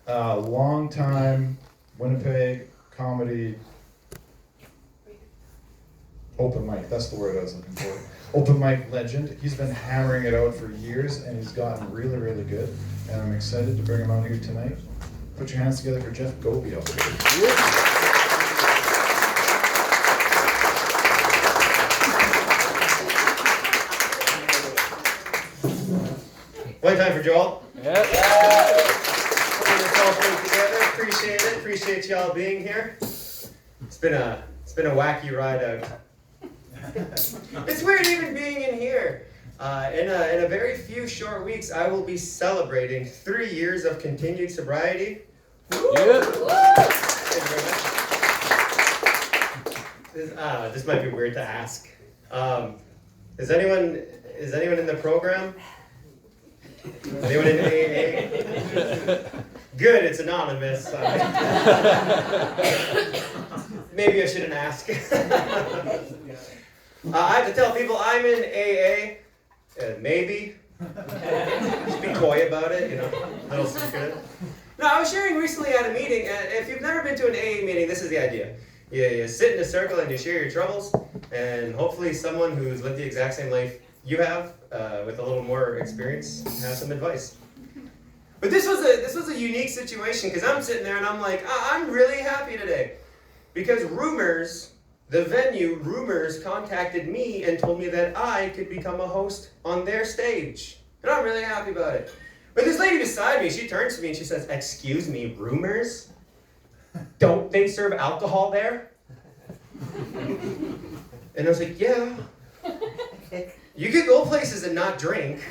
long-time Winnipeg comedy open mic, that's the word I was looking for. Open mic legend. He's been hammering it out for years and he's gotten really, really good. And I'm excited to bring him out here tonight. Put your hands together for Jeff Gobiel. One time for Joel. Yep. Appreciate it. Appreciate y'all being here. It's been a wacky ride out. It's weird even being in here. In a very few short weeks, I will be celebrating 3 years of continued sobriety. Yep. This might be weird to ask. Is anyone in the program? Anyone in AA? Good, it's anonymous. Maybe I shouldn't ask. I have to tell people I'm in AA. Maybe. Just be coy about it, a little secret. No, I was sharing recently at a meeting, and if you've never been to an AA meeting, this is the idea. You sit in a circle and you share your troubles, and hopefully someone who's lived the exact same life you have, with a little more experience, has some advice. But this was a unique situation, because I'm sitting there and I'm like, I'm really happy today. Because Rumors, the venue, Rumors contacted me and told me that I could become a host on their stage. And I'm really happy about it. But this lady beside me, she turns to me and she says, "Excuse me, Rumors? Don't they serve alcohol there?" And I was like, yeah. You could go places and not drink.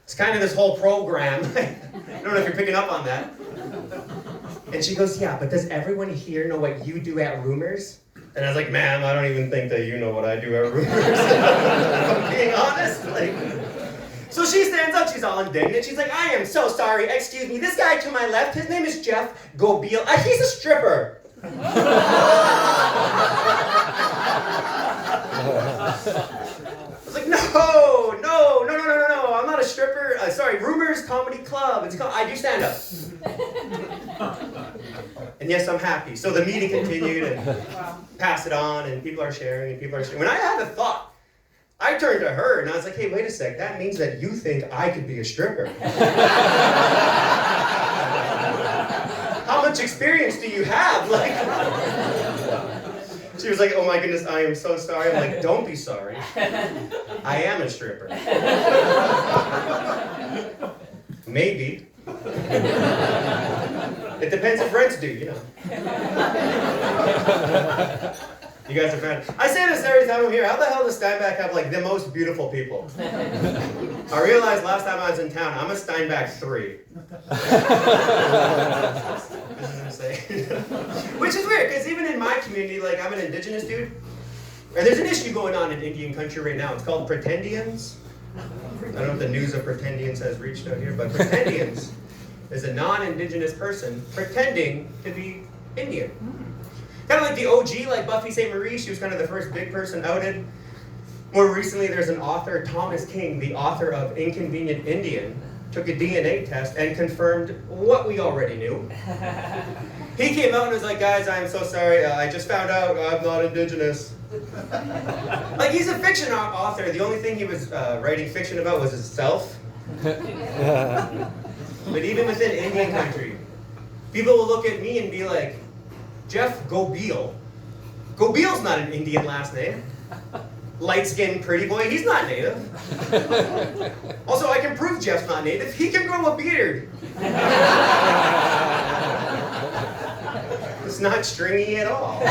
It's kind of this whole program. I don't know if you're picking up on that. And she goes, "Yeah, but does everyone here know what you do at Rumors?" And I was like, "Ma'am, I don't even think that you know what I do at Rumors." If I'm being honest. So she stands up, she's all indignant. She's like, "I am so sorry, excuse me. This guy to my left, his name is Jeff Gobiel. He's a stripper." I was like, no, I'm not a stripper. Sorry, Rumors Comedy Club. It's called, I do stand up. And yes, I'm happy. So the meeting continued and passed it on, and people are sharing, When I had a thought, I turned to her and I was like, "Hey, wait a sec. That means that you think I could be a stripper." How much experience do you have? She was like, "Oh my goodness, I am so sorry." I'm like, "Don't be sorry. I am a stripper." Maybe. It depends if rents do, You guys are fans. I say this every time I'm here. How the hell does Steinbach have the most beautiful people? I realized last time I was in town, I'm a Steinbach 3. Which is weird, because even in my community, I'm an indigenous dude, and there's an issue going on in Indian country right now. It's called pretendians. I don't know if the news of pretendians has reached out here, but pretendians is a non-indigenous person pretending to be Indian. Kind of like the OG, like Buffy St. Marie. She was kind of the first big person outed. More recently, there's an author, Thomas King, the author of Inconvenient Indian, took a DNA test and confirmed what we already knew. He came out and was like, "Guys, I am so sorry. I just found out I'm not indigenous." He's a fiction author. The only thing he was writing fiction about was himself. But even within Indian country, people will look at me and be like, "Jeff Gobiel. Gobiel's not an Indian last name. Light-skinned pretty boy, he's not native." Also, I can prove Jeff's not native. He can grow a beard. It's not stringy at all.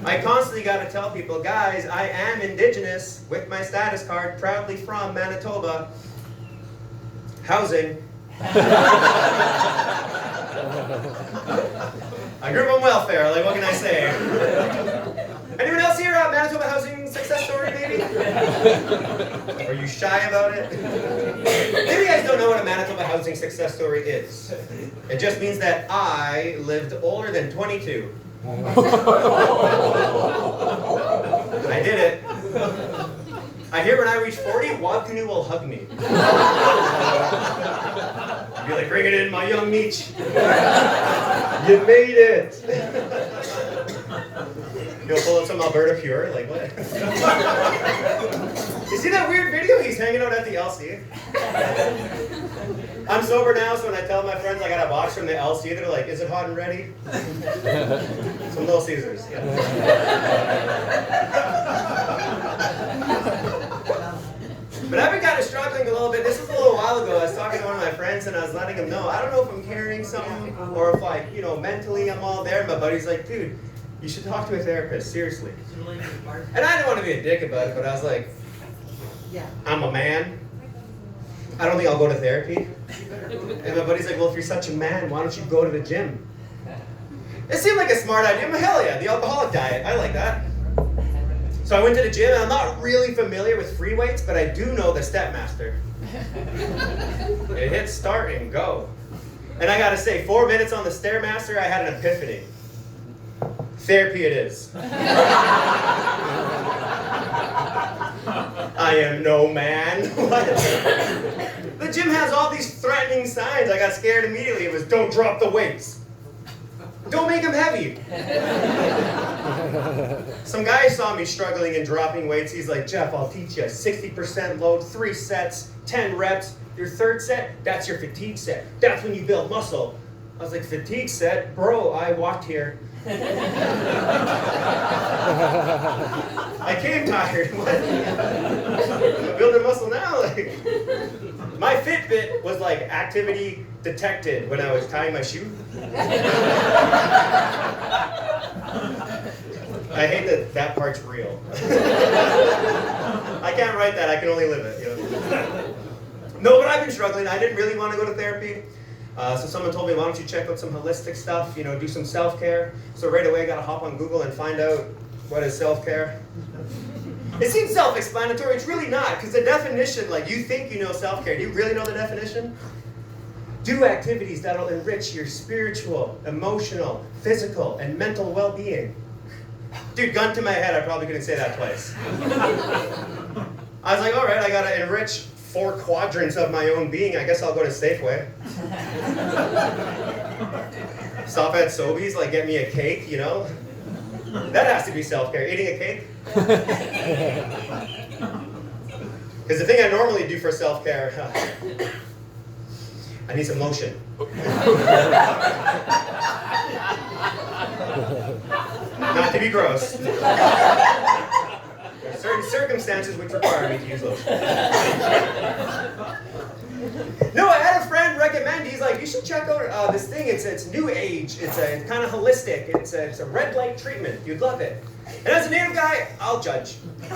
I constantly got to tell people, "Guys, I am indigenous with my status card, proudly from Manitoba. Housing." I grew up on welfare, what can I say? Anyone else here Manitoba housing success story, maybe? Are you shy about it? Maybe you guys don't know what a Manitoba housing success story is. It just means that I lived older than 22. I did it. I hear when I reach 40, Wadkanu will hug me. Be like, bring it in, my young Meech. You made it. He'll pull up some Alberta Pure, like what? You see that weird video? He's hanging out at the LC. I'm sober now, so when I tell my friends I got a box from the LC, they're like, is it hot and ready? Some Little Caesars. Yeah. But I've been kind of struggling a little bit. This was a little while ago. I was talking to one of my friends and I was letting him know, I don't know if I'm carrying something or if like, mentally I'm all there. My buddy's like, dude, you should talk to a therapist, seriously. And I didn't want to be a dick about it, but I was like, I'm a man. I don't think I'll go to therapy. And my buddy's like, well, if you're such a man, why don't you go to the gym? It seemed like a smart idea. But hell yeah, the alcoholic diet. I like that. So I went to the gym, and I'm not really familiar with free weights, but I do know the Stepmaster. It hits start and go. And I gotta say, 4 minutes on the Stairmaster, I had an epiphany. Therapy it is. I am no man. The gym has all these threatening signs. I got scared immediately. It was, don't drop the weights. Don't make them heavy. Some guy saw me struggling and dropping weights. He's like, Jeff, I'll teach you. 60% load, 3 sets, 10 reps. Your third set, that's your fatigue set. That's when you build muscle. I was like, fatigue set? Bro, I walked here. I came tired. What? I'm building muscle now. Like, my Fitbit was like activity detected when I was tying my shoe. I hate that that part's real. I can't write that. I can only live it. No, but I've been struggling. I didn't really want to go to therapy. So someone told me, why don't you check out some holistic stuff, do some self-care. So right away I got to hop on Google and find out what is self-care. It seems self-explanatory. It's really not, because the definition, like you think you know self-care. Do you really know the definition? Do activities that will enrich your spiritual, emotional, physical, and mental well-being. Dude, gun to my head, I probably couldn't say that twice. I was like, all right, I got to enrich 4 quadrants of my own being. I guess I'll go to Safeway. Stop at Sobeys, like get me a cake, That has to be self-care. Eating a cake? Because the thing I normally do for self-care, I need some lotion. Not to be gross. There are certain circumstances which require me to use lotion. No, I had a friend recommend, he's like, you should check out this thing, it's new age, it's kind of holistic, it's a red light treatment, you'd love it. And as a native guy, I'll judge. I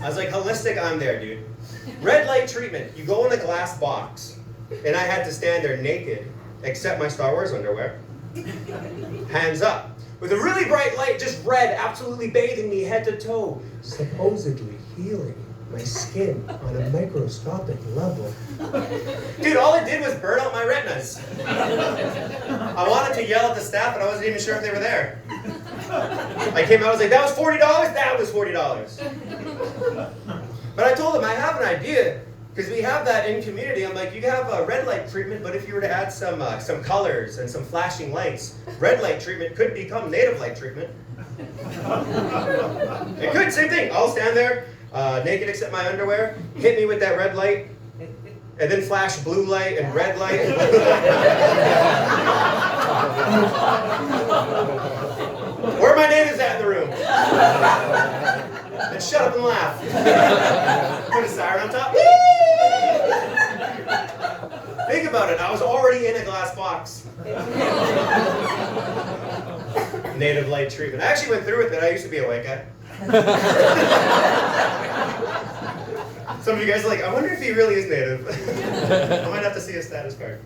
was like, holistic, I'm there, dude. Red light treatment, you go in a glass box, and I had to stand there naked, except my Star Wars underwear, hands up, with a really bright light, just red, absolutely bathing me head to toe, supposedly healing my skin on a microscopic level. Dude, all it did was burn out my retinas. I wanted to yell at the staff, but I wasn't even sure if they were there. I came out, I was like, that was $40? That was $40. But I told them, I have an idea, because we have that in community. I'm like, you can have a red light treatment, but if you were to add some colors and some flashing lights, red light treatment could become native light treatment. It could, same thing. I'll stand there, naked except my underwear, hit me with that red light, and then flash blue light and red light and blue light. Where are my natives at in the room? Then shut up and laugh. Put a siren on top. Think about it, I was already in a glass box. Native light treatment. I actually went through with it. I used to be a white guy. Some of you guys are like, I wonder if he really is native. I might have to see his status card.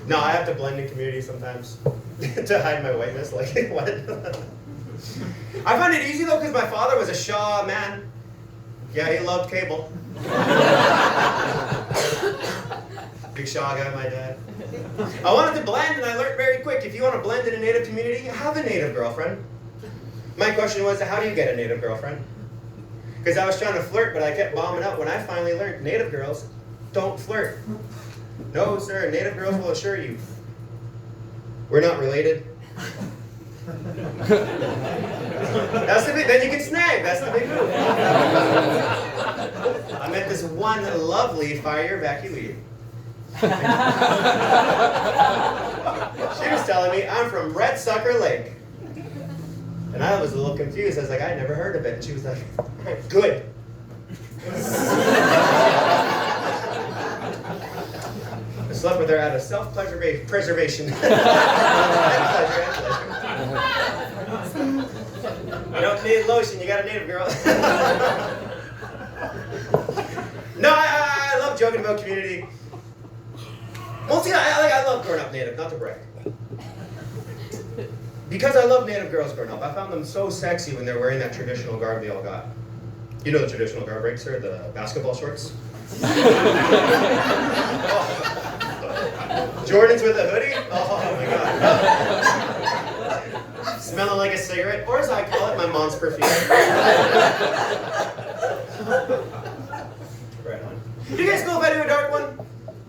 No, I have to blend in community sometimes to hide my whiteness. Like, what? I find it easy though because my father was a Shaw man. Yeah, he loved cable. Big Shaw guy, my dad. I wanted to blend and I learned very quick, if you want to blend in a native community, have a native girlfriend. My question was, how do you get a native girlfriend? Because I was trying to flirt, but I kept bombing out when I finally learned Native girls don't flirt. No, sir, Native girls will assure you, we're not related. That's the big, then you can snag, that's the big move. I met this one lovely fire evacuee. She was telling me, I'm from Red Sucker Lake. And I was a little confused. I was like, I never heard of it. And she was like, good. I slept with her out of self-preservation. You don't need lotion, you got a Native girl. No, I love joking about community. Mostly, I love growing up Native, not to brag. Because I love Native girls growing up, I found them so sexy when they're wearing that traditional garb they all got. You know the traditional garb, right, sir? The basketball shorts? Jordans with a hoodie? Oh my God. Smelling like a cigarette, or as I call it, my mom's perfume. Right on. Do you guys know if I do a dark one?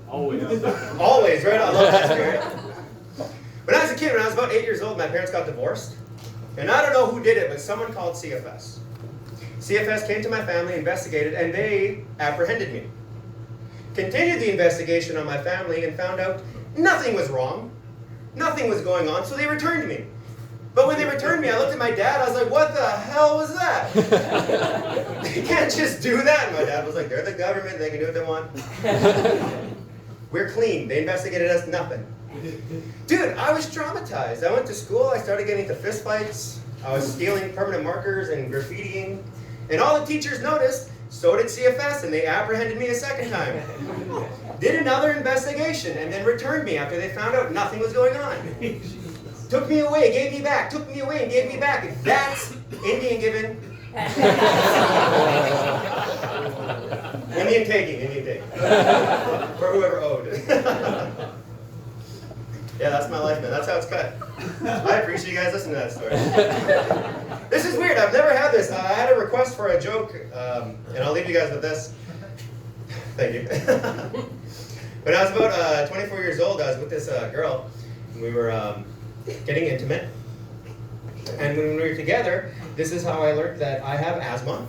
Always. Always, right? I love that spirit. When I was a kid, when I was about 8 years old, my parents got divorced. And I don't know who did it, but someone called CFS. CFS came to my family, investigated, and they apprehended me. Continued the investigation on my family and found out nothing was wrong. Nothing was going on, so they returned me. But when they returned me, I looked at my dad, I was like, what the hell was that? They can't just do that. And my dad was like, they're the government, they can do what they want. We're clean, they investigated us, nothing. Dude, I was traumatized. I went to school, I started getting into fistfights, I was stealing permanent markers and graffitiing, and all the teachers noticed, so did CFS, and they apprehended me a second time. Did another investigation, and then returned me after they found out nothing was going on. Took me away, gave me back, took me away and gave me back. That's Indian giving. Indian taking. For whoever owed. Yeah, that's my life, man. That's how it's cut. I appreciate you guys listening to that story. This is weird. I've never had this. I had a request for a joke, and I'll leave you guys with this. Thank you. When I was about 24 years old, I was with this girl, and we were getting intimate. And when we were together, this is how I learned that I have asthma.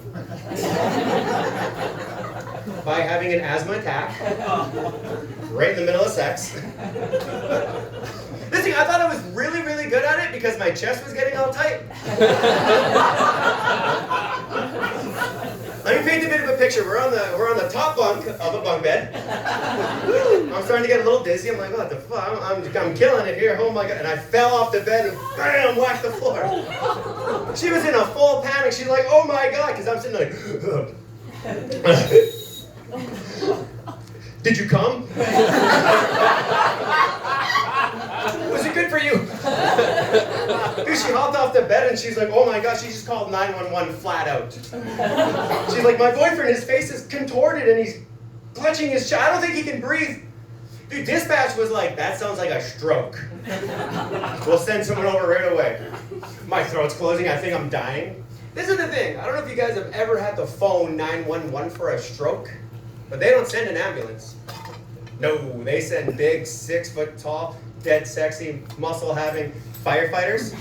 By having an asthma attack right in the middle of sex. This thing, I thought I was really, really good at it because my chest was getting all tight. Let me paint a bit of a picture. We're on the top bunk of a bunk bed. I'm starting to get a little dizzy. I'm like, what the fuck? I'm killing it here. Oh my God. And I fell off the bed and bam, whacked the floor. She was in a full panic. She's like, oh my God, because I'm sitting like, did you come? Was it good for you? Dude, she hopped off the bed and she's like, oh my gosh, she just called 911 flat out. She's like, my boyfriend, his face is contorted and he's clutching his chest. I don't think he can breathe. Dude, dispatch was like, that sounds like a stroke. We'll send someone over right away. My throat's closing, I think I'm dying. This is the thing, I don't know if you guys have ever had to phone 911 for a stroke, but they don't send an ambulance. No, they send big, 6 foot tall, dead sexy, muscle having firefighters.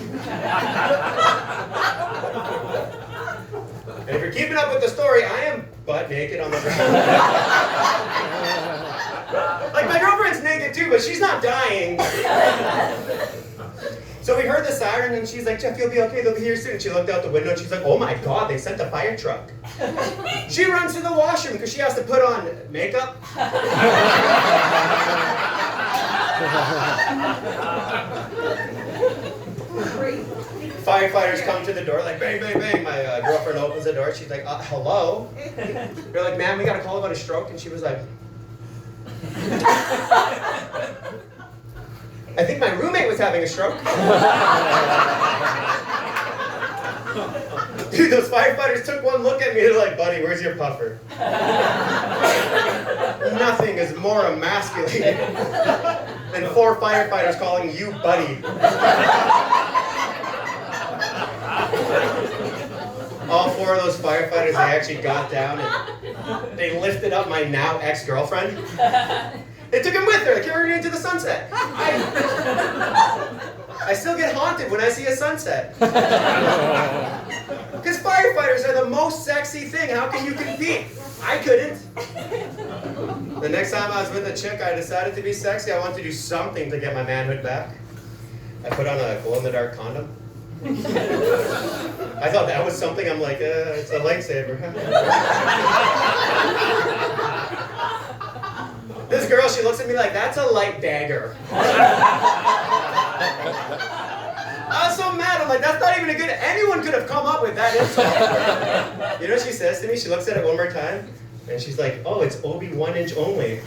And if you're keeping up with the story, I am butt naked on the ground. Like my girlfriend's naked too, but she's not dying. So we heard the siren and she's like, Jeff, you'll be okay, they'll be here soon. And she looked out the window and she's like, oh my God, they sent a fire truck. She runs to the washroom because she has to put on makeup. Firefighters come to the door, like bang, bang, bang. My girlfriend opens the door. She's like, hello? They're like, ma'am, we got a call about a stroke. And she was like, I think my roommate was having a stroke. Dude, those firefighters took one look at me. They're like, buddy, where's your puffer? Nothing is more emasculating than 4 firefighters calling you buddy. All 4 of those firefighters, they actually got down and they lifted up my now ex-girlfriend. They took him with her, they carried her into the sunset. I still get haunted when I see a sunset. Because firefighters are the most sexy thing. How can you compete? I couldn't. The next time I was with a chick, I decided to be sexy. I wanted to do something to get my manhood back. I put on a glow-in-the-dark condom. I thought that was something. I'm like, it's a lightsaber. This girl, she looks at me like, that's a light dagger. I was so mad. I'm like, that's not even a good, anyone could have come up with that insult. You know what she says to me? She looks at it one more time, and she's like, oh, it's Obi 1 inch only.